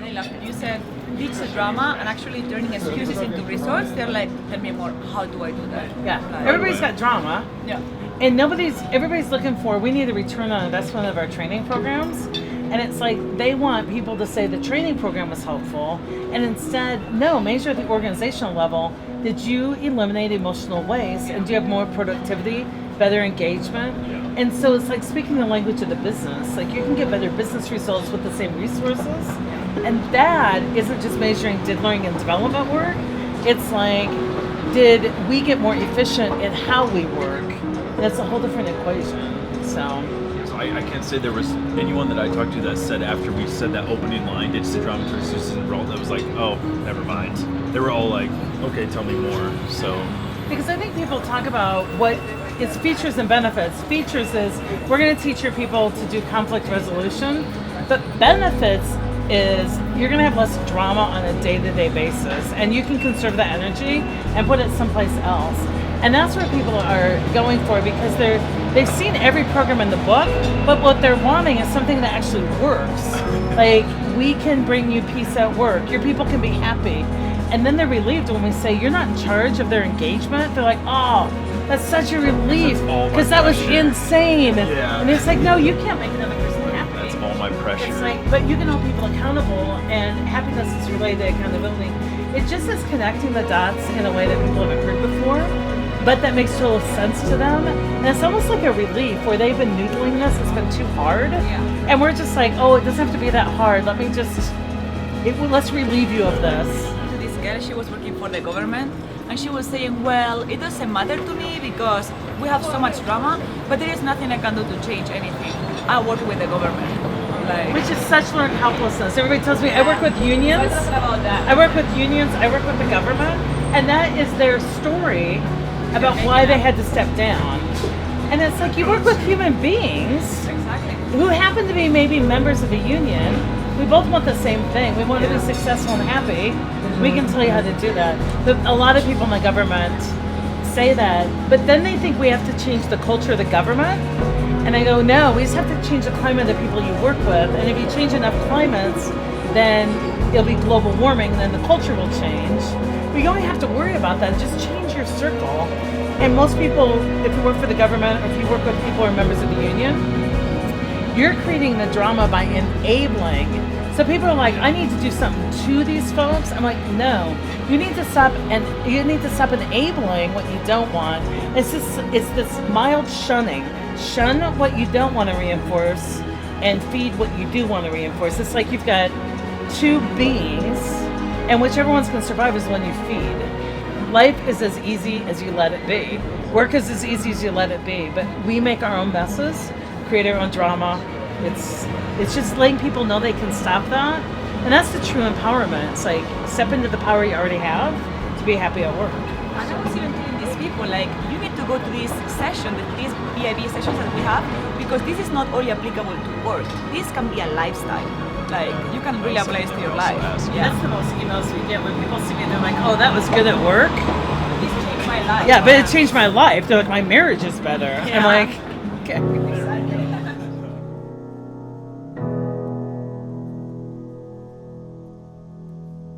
really loved it. You said teach the drama and actually turning excuses into results. They're like, tell me more. How do I do that? Yeah, Like, everybody's got drama. Yeah. And everybody's looking for, we need a return on investment of our training programs. And it's like, they want people to say the training program was helpful. And instead, no, measure at the organizational level. Did you eliminate emotional waste? And do you have more productivity, better engagement? And so it's like speaking the language of the business. Like you can get better business results with the same resources. And that isn't just measuring did learning and development work. It's like, did we get more efficient in how we work? And it's a whole different equation. So I can't say there was anyone that I talked to that said after we said that opening line, ditch the drama for Susan and Roll, that was like, oh, never mind. They were all like, okay, tell me more. So because I think people talk about what it's features and benefits. Features is we're going to teach your people to do conflict resolution, but benefits is you're going to have less drama on a day-to-day basis, and you can conserve that energy and put it someplace else. And that's where people are going for, because they've seen every program in the book, but what they're wanting is something that actually works. Like, we can bring you peace at work. Your people can be happy. And then they're relieved when we say you're not in charge of their engagement. They're like, oh, that's such a relief, because that was insane. Yeah. And it's like, no, you can't make another person happy. that's all my pressure. It's like, but you can hold people accountable, and happiness is related to accountability. It just is connecting the dots in a way that people haven't heard before, but that makes total sense to them. And it's almost like a relief where they've been noodling this, it's been too hard. Yeah. And we're just like, oh, it doesn't have to be that hard. Let's relieve you of this. To this girl, she was working for the government, and she was saying, well, it doesn't matter to me because we have so much drama, but there is nothing I can do to change anything. I work with the government. Like, Which is such learned helplessness. Everybody tells me I work with unions. let's talk about that. I work with unions, I work with the government, and that is their story about why they had to step down. And it's like, you work with human beings Exactly. who happen to be maybe members of a union. We both want the same thing. We want to be successful and happy. We can tell you how to do that. But a lot of people in the government say that, but then they think we have to change the culture of the government. And I go, no, we just have to change the climate of the people you work with. And if you change enough climates, then it'll be global warming, then the culture will change. But you don't have to worry about that. Just change your circle. And most people, if you work for the government, or if you work with people who are members of the union, you're creating the drama by enabling. So people are like, I need to do something to these folks. I'm like, no, you need to stop enabling what you don't want. It's this mild shunning. Shun what you don't want to reinforce and feed what you do want to reinforce. It's like you've got two beings, and whichever one's going to survive is the one you feed. Life is as easy as you let it be. Work is as easy as you let it be. But we make our own messes, create our own drama. It's just letting people know they can stop that. And that's the true empowerment. It's like, step into the power you already have to be happy at work. And I was even telling these people, like, you need to go to this session, these PIB sessions that we have, because this is not only applicable to work. This can be a lifestyle. Like, you can really apply it to your life. That's the most emails we get when people see me. They're like, "Oh, that was good at work." This changed my life. Yeah, but it changed my life. They're like, "My marriage is better." I'm like, okay.